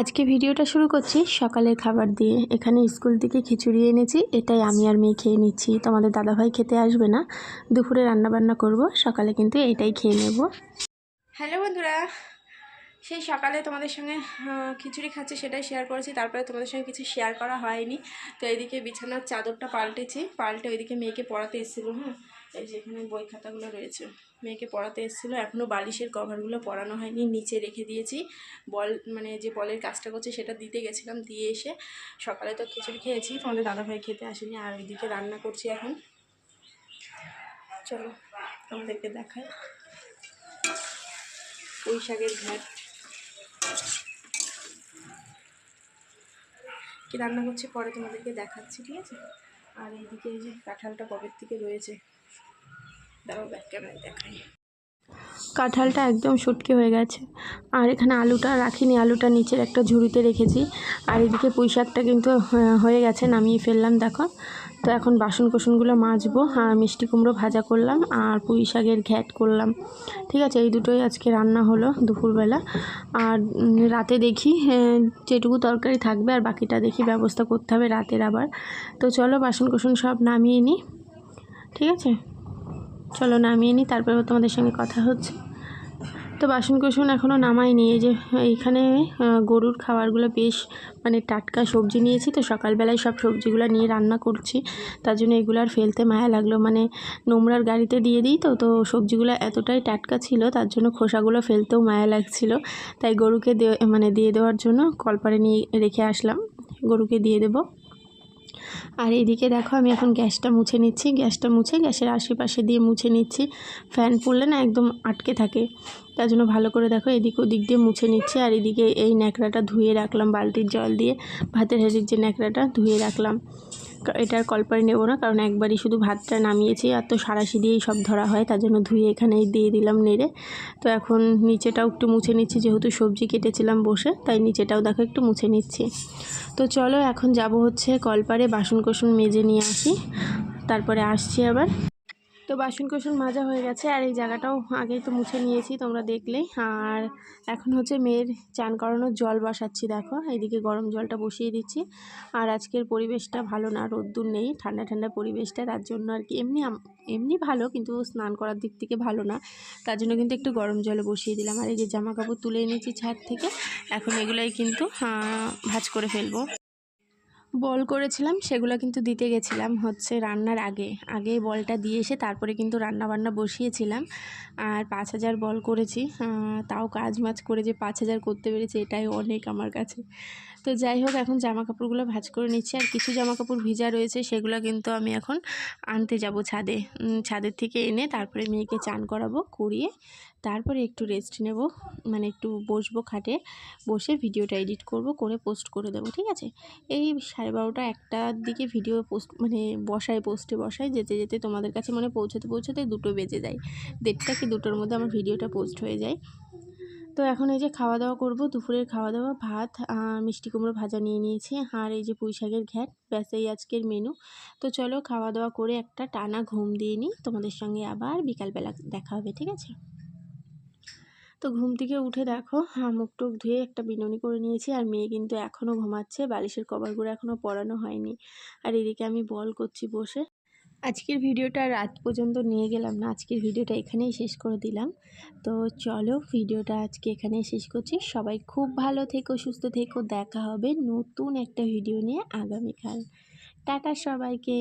আজকে ভিডিওটা শুরু করছি সকালের খাবার দিয়ে। এখানে স্কুল থেকে খিচুড়ি এনেছি, এটাই আমি আর মেয়ে খেয়ে নিচ্ছি। তোমাদের দাদাভাই খেতে আসবে না, দুপুরে রান্নাবান্না করব, সকালে কিন্তু এটাই খেয়ে নেব। হ্যালো বন্ধুরা, সেই সকালে তোমাদের সঙ্গে খিচুড়ি খাচ্ছি সেটাই শেয়ার করেছি, তারপরে তোমাদের সঙ্গে কিছু শেয়ার করা হয়নি। তো এইদিকে বিছানার চাদরটা পাল্টে ওইদিকে মেয়েকে পড়াতে এসেছিলো। এই যে এখানে বই খাতাগুলো রয়েছে, মেয়েকে পড়াতে এসেছিলো। এখনও বালিশের কভারগুলো পরানো হয়নি, নিচে রেখে দিয়েছি। যে বলের কাজটা করছে সেটা দিতে গেছিলাম, দিয়ে এসে সকালে তো খিচুড়ি খেয়েছি, তোমাদের দাদাভাই খেতে আসেনি। আর ওইদিকে রান্না করছি এখন। চলো তোমাদেরকে দেখাই। পুঁই শাকের ঘ্যাট কি রান্না করছি পরে তোমাদেরকে দেখাচ্ছি, ঠিক আছে। আর এইদিকে এই যে কাঁঠালটা কবের থেকে রয়েছে, দাঁড়াও ব্যাক ক্যামেরায় দেখাই। কাঁঠালটা একদম শুটকে হয়ে গেছে। আর এখানে আলুটা রাখিনি, আলুটা নিচের একটা ঝুড়িতে রেখেছি। আর এদিকে পুঁই শাকটা কিন্তু হয়ে গেছে, নামিয়ে ফেললাম দেখো। তো এখন বাসন কোসনগুলো মাজবো। আর মিষ্টি কুমড়ো ভাজা করলাম আর পুঁই শাকের ঘ্যাট করলাম, ঠিক আছে। এই দুটোই আজকে রান্না হলো দুপুরবেলা। আর রাতে দেখি যেটুকু তরকারি থাকবে, আর বাকিটা দেখি ব্যবস্থা করতে হবে রাতের আবার। তো চলো বাসন কোসন সব নামিয়ে নিই, ঠিক আছে। চলো নামিয়ে নিই, তারপরে তোমাদের সঙ্গে কথা হচ্ছে। তো বাসন কোসন এখনও নামাইনি। এই যে এইখানে গরুর খাবারগুলো বেশ টাটকা সবজি নিয়েছি, তো সকালবেলায় সব সবজিগুলো নিয়ে রান্না করছি। তার জন্য এগুলো আর ফেলতে মায়া লাগলো, নোংরার গাড়িতে দিয়ে দিই। তো সবজিগুলো এতটাই টাটকা ছিল, তার জন্য খোসাগুলো ফেলতেও মায়া লাগছিল। তাই গরুকে দিয়ে দেওয়ার জন্য কলপারে নিয়ে রেখে আসলাম, গরুকে দিয়ে দেবো। আর এইদিকে দেখো আমি এখন গ্যাসটা মুছে নিচ্ছি, গ্যাসের আশেপাশে দিয়ে মুছে নিচ্ছি। ফ্যান পড়লে না একদম আটকে থাকে, তার জন্য ভালো করে দেখো এদিক ওদিক দিয়ে মুছে নিচ্ছি। আর এদিকে এই ন্যাকড়াটা ধুয়ে রাখলাম বালতির জল দিয়ে, ভাতের হাঁড়ির যে ন্যাকড়াটা ধুয়ে রাখলাম। এটার কলপারে নেব না, কারণ একবারই শুধু ভাতটা নামিয়েছি, আর তো সারাশি দিয়েই সব ধরা হয়, তার জন্য ধুয়ে এখানেই দিয়ে দিলাম নেড়ে। তো এখন নিচেটাও একটু মুছে নিচ্ছি, যেহেতু সবজি কেটেছিলাম বসে, তাই নিচেটাও দেখো একটু মুছে নিচ্ছি। তো চলো এখন যাব হচ্ছে কলপারে, বাসন কোসন মেজে নিয়ে আসি, তারপরে আসছি আবার। তো বাসন কোসন মাজা হয়ে গেছে, আর এই জায়গাটাও আগেই তো মুছে নিয়েছি তোমরা দেখলেই। আর এখন হচ্ছে মেয়ের চান করানোর জল বসাচ্ছি, দেখো এইদিকে গরম জলটা বসিয়ে দিচ্ছি। আর আজকের পরিবেশটা ভালো না, রোদ্দুর নেই, ঠান্ডা ঠান্ডা পরিবেশটা, তার জন্য আর কি। এমনি ভালো, কিন্তু স্নান করার দিক থেকে ভালো না, তার জন্য কিন্তু একটু গরম জলে বসিয়ে দিলাম। আর এই যে জামা কাপড় তুলে এনেছি ছাদ থেকে, এখন এগুলাই কিন্তু ভাঁজ করে ফেলবো। বল করেছিলাম, সেগুলো কিন্তু দিতে গেছিলাম হচ্ছে রান্নার আগে বলটা দিয়ে এসে তারপরে কিন্তু রান্না বসিয়েছিলাম। আর 5,000 বল করেছি, তাও কাজ করে যে 5,000 করতে পেরেছি, এটাই অনেক আমার কাছে। তো যাই হোক, এখন জামা কাপড়গুলো ভাঁজ করে নিচ্ছি। আর কিছু জামা কাপড় ভিজা রয়েছে, সেগুলো কিন্তু আমি এখন আনতে যাব ছাদের থেকে এনে তারপরে মেয়েকে চান করিয়ে তারপরে একটু রেস্ট নেব, একটু বসবো খাটে, বসে ভিডিওটা এডিট করে পোস্ট করে দেবো, ঠিক আছে। এই 12:30 1টার দিকে ভিডিও পোস্টে বসাই, যেতে যেতে তোমাদের কাছে পৌঁছতে 2টো বেজে যায়, 1:30 কি 2টোর মধ্যে আমার ভিডিওটা পোস্ট হয়ে যায়। তো এখন এই যে খাওয়া দাওয়া করব, দুপুরের খাওয়া দাওয়া ভাত মিষ্টি কুমড়ো ভাজা নিয়ে নিয়েছি, আর এই যে পুঁই শাকের ঘ্যাট, ব্যাস এই আজকের মেনু। তো চলো খাওয়া দাওয়া করে একটা টানা ঘুম দিয়ে নিই, তোমাদের সঙ্গে আবার বিকালবেলা দেখা হবে, ঠিক আছে। তো ঘুম থেকে উঠে দেখো মুখ টুক ধুয়ে একটা বিনুনি করে নিয়েছি, আর মেয়ে কিন্তু এখনও ঘুমাচ্ছে, বালিশের কভারগুলো এখনও পরানো হয়নি। আর এদিকে আমি বল করছি বসে। আজকের ভিডিওটা রাত পর্যন্ত নিয়ে গেলাম না, আজকের ভিডিওটা এখানেই শেষ করে দিলাম। তো চলো ভিডিওটা আজকে এখানেই শেষ করছি। সবাই খুব ভালো থেকো, সুস্থ থেকো, দেখা হবে নতুন একটা ভিডিও নিয়ে আগামীকাল। টাটা সবাইকে।